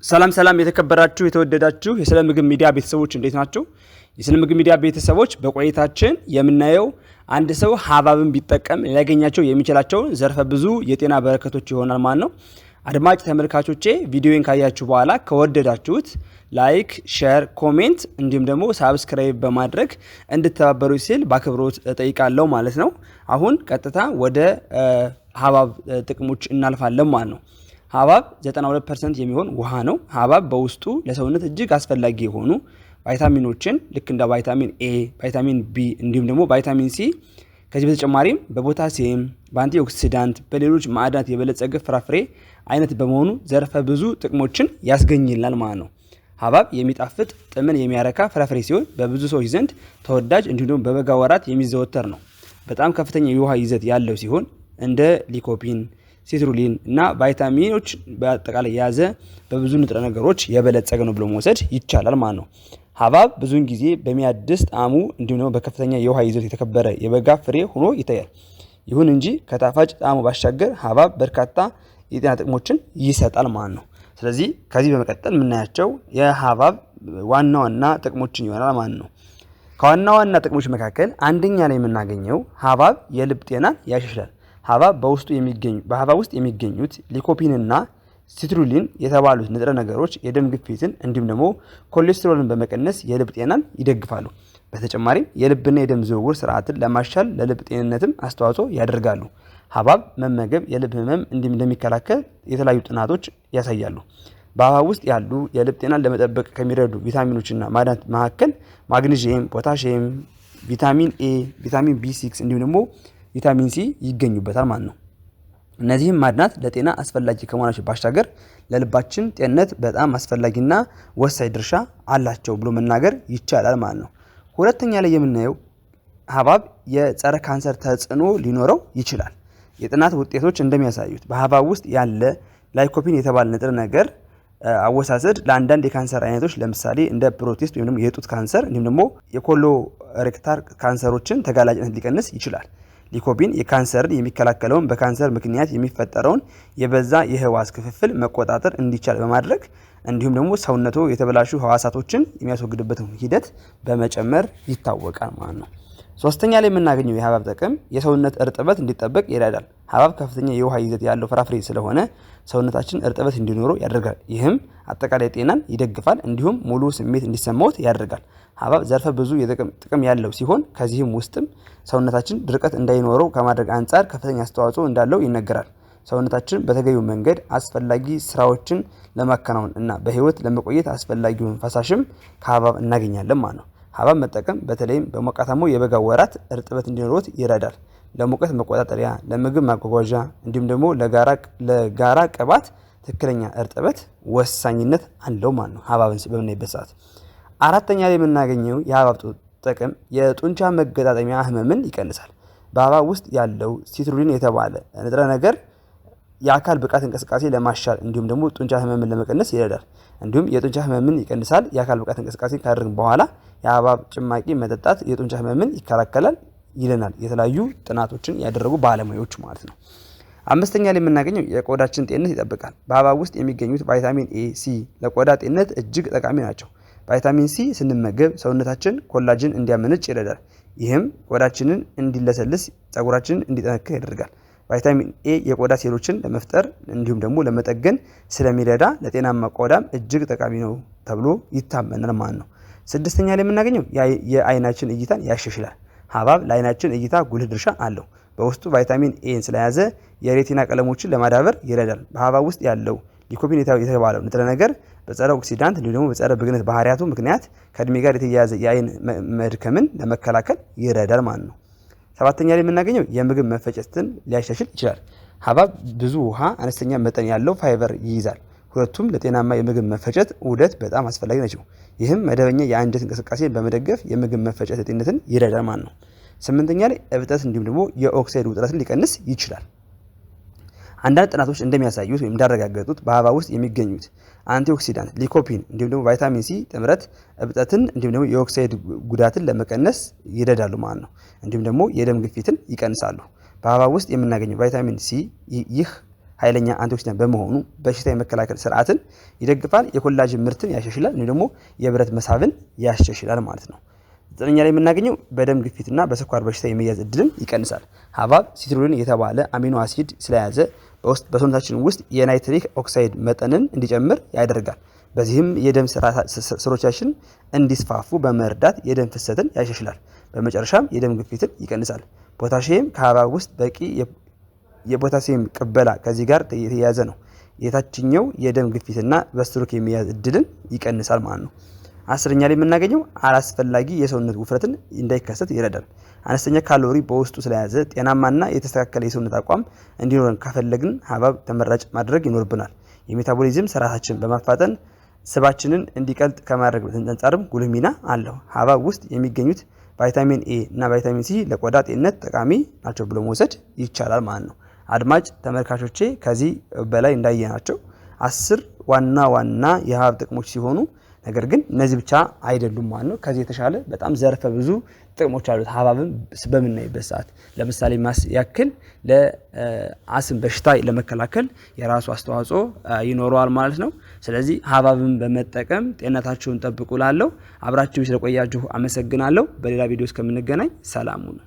ሰላም የተከበራችሁ የተወደዳችሁ የስለ ምግብ ሚዲያ ቤተሰቦች እንዴት ናችሁ? የስለ ምግብ ሚዲያ ቤተሰቦች በቆይታችን የምናየው አንድ ሰው ሐብሐብን ቢጠቀም ሊያገኛቸው የሚችላቸው ዘርፈ ብዙ የጤና በረከቶች ይሆናል ማለት ነው። አድማጭ ተመልካቾቼ ቪዲዮን ካያችሁ በኋላ ከወደዳችሁት ላይክ፣ ሼር፣ ኮሜንት እንዲሁም ደግሞ ሳብስክራይብ በማድረግ እንድትተባበሩ ሲል በአክብሮት እጠይቃለሁ ማለት ነው። አሁን ቀጥታ ወደ ሐብሐብ ጥቅሞች እናልፋለን ማለት ነው። ሐብሐብ 92% የሚሆን ውሃ ነው። ሐብሐብ በውስጡ ለሰውነት እጅግ አስፈላጊ የሆኑ ቫይታሚኖችን ልክ እንደ ቫይታሚን ኤ፣ ቫይታሚን ቢ እንዲሁም ደግሞ ቫይታሚን ሲ ከዚህ በተጨማሪም በፖታሲየም፣ በአንቲኦክሲዳንት፣ በሌሎች ማዕድናት የበለጸገ ፍራፍሬ አይነት በመሆኑ ዘርፈ ብዙ ጥቅሞችን ያስገኝልናል ማለት ነው። ሐብሐብ የሚጣፍጥ ጥምን የሚያረካ ፍራፍሬ ሲሆን በብዙ ሰዎች ዘንድ ተወዳጅ እንዲሁም ደግሞ በበጋ ወራት የሚዘወተር ነው። በጣም ከፍተኛ የውሃ ይዘት ያለው ሲሆን እንደ ሊኮፒን፣ ሲትሩሊን እና ቫይታሚኖች በአጠቃላይ የያዘ በብዙ ንጥረ ነገሮች የበለጸገ ነው ብሎ መውሰድ ይቻላል ማለት ነው። ሐብሐብ ብዙውን ጊዜ በሚያድስ ጣዕሙ እንዲሁም ደግሞ በከፍተኛ የውሃ ይዘት የተከበረ የበጋ ፍሬ ሆኖ ይታያል። ይሁን እንጂ ከጣፋጭ ጣዕሙ ባሻገር ሐብሐብ በርካታ የጤና ጥቅሞችን ይሰጣል ማለት ነው። ስለዚህ ከዚህ በመቀጠል የምናያቸው የሐብሐብ ዋና ዋና ጥቅሞችን ይሆናል ማለት ነው። ከዋና ዋና ጥቅሞች መካከል አንደኛ ላይ የምናገኘው ሐብሐብ የልብ ጤናን ያሻሽላል። በሐብሐብ ውስጥ የሚገኙት ሊኮፒንና ሲትሩሊን የተባሉት ንጥረ ነገሮች የደም ግፊትን እንዲሁም ደግሞ ኮሌስትሮልን በመቀነስ የልብ ጤናን ይደግፋሉ። በተጨማሪም የልብና የደም ዝውውር ስርዓትን ለማሻል ለልብ ጤንነትም አስተዋጽኦ ያደርጋሉ። ሐብሐብ መመገብ የልብ ህመም እንደሚከላከል የተለያዩ ጥናቶች ያሳያሉ። በሐብሐብ ውስጥ ያሉ የልብ ጤናን ለመጠበቅ ከሚረዱ ቪታሚኖችና ማዕድናት መካከል ማግኒዥየም፣ ፖታሺየም፣ ቪታሚን ኤ፣ ቪታሚን ቢ6 እንዲሁም ደግሞ ቪታሚን ሲ ይገኙበታል ማለት ነው። እነዚህም ማዕድናት ለጤና አስፈላጊ ከመሆናቸው ባሻገር ለልባችን ጤንነት በጣም አስፈላጊና ወሳኝ ድርሻ አላቸው ብሎ መናገር ይቻላል ማለት ነው። ሁለተኛ ላይ የምናየው ሐብሐብ የጸረ ካንሰር ተጽዕኖ ሊኖረው ይችላል። የጥናት ውጤቶች እንደሚያሳዩት በሐብሐብ ውስጥ ያለ ላይኮፒን የተባለ ንጥረ ነገር አወሳሰድ ለአንዳንድ የካንሰር አይነቶች ለምሳሌ እንደ ፕሮስቴት ወይም የጡት ካንሰር እንዲሁም ደግሞ የኮሎሬክታል ካንሰሮችን ተጋላጭነት ሊቀንስ ይችላል። ሊኮፒን የካንሰርን የሚከላከለውን በካንሰር ምክንያት የሚፈጠረውን የበዛ የህዋስ ክፍፍል መቆጣጠር እንዲቻል በማድረግ እንዲሁም ደግሞ ሰውነቱ የተበላሹ ህዋሳቶችን የሚያስወግድበትን ሂደት በመጨመር ይታወቃል ማለት ነው። ሶስተኛ ላይ የምናገኘው የሐብሐብ ጥቅም የሰውነት እርጥበት እንዲጠበቅ ይረዳል። ሐብሐብ ከፍተኛ የውሃ ይዘት ያለው ፍራፍሬ ስለሆነ ሰውነታችን እርጥበት እንዲኖረው ያደርጋል። ይህም አጠቃላይ ጤናን ይደግፋል እንዲሁም ሙሉ ስሜት እንዲሰማዎት ያደርጋል። ሐብሐብ ዘርፈ ብዙ ጥቅም ያለው ሲሆን ከዚህም ውስጥም ሰውነታችን ድርቀት እንዳይኖረው ከማድረግ አንጻር ከፍተኛ አስተዋጽኦ እንዳለው ይነገራል። ሰውነታችን በተገቢው መንገድ አስፈላጊ ስራዎችን ለማከናወን እና በህይወት ለመቆየት አስፈላጊውን ፈሳሽም ከሐብሐብ እናገኛለን ማለት ነው። ሐብሐብ መጠቀም በተለይም በሞቃታማው የበጋ ወራት እርጥበት እንዲኖሩት ይረዳል። ለሙቀት መቆጣጠሪያ፣ ለምግብ ማጓጓዣ እንዲሁም ደግሞ ለጋራ ቅባት ትክክለኛ እርጥበት ወሳኝነት አለው ማለት ነው። ሐብሐብን በምናይበት ሰዓት አራተኛ ላይ የምናገኘው የሐብሐብ ጥቅም የጡንቻ መገጣጠሚያ ህመምን ይቀንሳል። በሐብሐብ ውስጥ ያለው ሲትሩሊን የተባለ ንጥረ ነገር የአካል ብቃት እንቅስቃሴ ለማሻል እንዲሁም ደግሞ ጡንቻ ህመምን ለመቀነስ ይረዳል። እንዲሁም የጡንቻ ህመምን ይቀንሳል። የአካል ብቃት እንቅስቃሴ ካደረግን በኋላ የሐብሐብ ጭማቂ መጠጣት የጡንቻ ህመምን ይከላከላል ይለናል የተለያዩ ጥናቶችን ያደረጉ ባለሙያዎች ማለት ነው። አምስተኛ ላይ የምናገኘው የቆዳችን ጤንነት ይጠብቃል። በሐብሐብ ውስጥ የሚገኙት ቫይታሚን ኤ፣ ሲ ለቆዳ ጤንነት እጅግ ጠቃሚ ናቸው። ቫይታሚን ሲ ስንመገብ ሰውነታችን ኮላጅን እንዲያመነጭ ይረዳል። ይህም ቆዳችንን እንዲለሰልስ፣ ፀጉራችንን እንዲጠነክር ያደርጋል። ቫይታሚን ኤ የቆዳ ሴሎችን ለመፍጠር እንዲሁም ደግሞ ለመጠገን ስለሚረዳ ለጤናማ ቆዳም እጅግ ጠቃሚ ነው ተብሎ ይታመናል ማለት ነው። ስድስተኛ ላይ የምናገኘው የአይናችን እይታን ያሻሽላል። ሐብሐብ ለአይናችን እይታ ጉልህ ድርሻ አለው። በውስጡ ቫይታሚን ኤን ስለያዘ የሬቲና ቀለሞችን ለማዳበር ይረዳል። በሐብሐብ ውስጥ ያለው ሊኮፒን የተባለው ንጥረ ነገር በጸረ ኦክሲዳንት እንዲሁም ደግሞ በጸረ ብግነት ባህሪያቱ ምክንያት ከእድሜ ጋር የተያያዘ የአይን መድከምን ለመከላከል ይረዳል ማለት ነው። ሰባተኛ ላይ የምናገኘው የምግብ መፈጨትን ሊያሻሽል ይችላል። ሐብሐብ ብዙ ውሃ፣ አነስተኛ መጠን ያለው ፋይበር ይይዛል። ሁለቱም ለጤናማ የምግብ መፈጨት ዑደት በጣም አስፈላጊ ናቸው። ይህም መደበኛ የአንጀት እንቅስቃሴን በመደገፍ የምግብ መፈጨት ጤንነትን ይረዳል ማለት ነው። ስምንተኛ ላይ እብጠት እንዲሁም ደግሞ የኦክሳይድ ውጥረትን ሊቀንስ ይችላል። አንዳንድ ጥናቶች እንደሚያሳዩት ወይም እንዳረጋገጡት በሐብሐብ ውስጥ የሚገኙት አንቲኦክሲዳንት፣ ሊኮፒን እንዲሁም ደግሞ ቫይታሚን ሲ ጥምረት እብጠትን እንዲሁም ደግሞ የኦክሳይድ ጉዳትን ለመቀነስ ይረዳሉ ማለት ነው። እንዲሁም ደግሞ የደም ግፊትን ይቀንሳሉ። በሐብሐብ ውስጥ የምናገኘው ቫይታሚን ሲ ይህ ኃይለኛ አንቲኦክሲዳንት በመሆኑ በሽታ የመከላከል ስርዓትን ይደግፋል፣ የኮላጅን ምርትን ያሻሽላል፣ እንዲሁም ደግሞ የብረት መሳብን ያሻሽላል ማለት ነው። 9ኛ ላይ የምናገኘው በደም ግፊትና በስኳር በሽታ የመያዝ እድልን ይቀንሳል። ሐብሐብ ሲትሩሊን የተባለ አሚኖ አሲድ ስለያዘ በሰውነታችን ውስጥ የናይትሪክ ኦክሳይድ መጠንን እንዲጨምር ያደርጋል። በዚህም የደም ስሮቻችን እንዲስፋፉ በመርዳት የደም ፍሰትን ያሻሽላል። በመጨረሻም የደም ግፊትን ይቀንሳል። ፖታሺየም ከሐብሐብ ውስጥ በቂ የፖታሲየም ቅበላ ከዚህ ጋር የተያያዘ ነው። የታችኛው የደም ግፊትና በስትሮክ የመያዝ እድልን ይቀንሳል ማለት ነው። 10ኛ ላይ የምናገኘው አላስፈላጊ የሰውነት ውፍረትን እንዳይከሰት ይረዳል። አነስተኛ ካሎሪ በውስጡ ስለያዘ ጤናማና የተስተካከለ የሰውነት አቋም እንዲኖረን ከፈለግን ሐብሐብ ተመራጭ ማድረግ ይኖርብናል። የሜታቦሊዝም ስርዓታችንን በማፋጠን ስባችንን እንዲቀልጥ ከማድረግ አንጻርም ጉልህ ሚና አለው። ሐብሐብ ውስጥ የሚገኙት ቫይታሚን ኤ እና ቫይታሚን ሲ ለቆዳ ጤንነት ጠቃሚ ናቸው ብሎ መውሰድ ይቻላል ማለት ነው። አድማጭ ተመልካቾቼ ከዚህ በላይ እንዳየናቸው 10 ዋና ዋና የሐብሐብ ጥቅሞች ሲሆኑ ነገር ግን እነዚህ ብቻ አይደሉም ማለት ነው። ከዚህ የተሻለ በጣም ዘርፈ ብዙ ጥቅሞች አሉት ሐብሐብን በምናይበት ሰዓት። ለምሳሌ ያክል ለአስም በሽታ ለመከላከል የራሱ አስተዋጽኦ ይኖረዋል ማለት ነው። ስለዚህ ሐብሐብን በመጠቀም ጤንነታችሁን ጠብቁ። ላለው አብራችሁ ስለቆያችሁ አመሰግናለሁ። በሌላ ቪዲዮ እስከምንገናኝ ሰላም ሁኑ።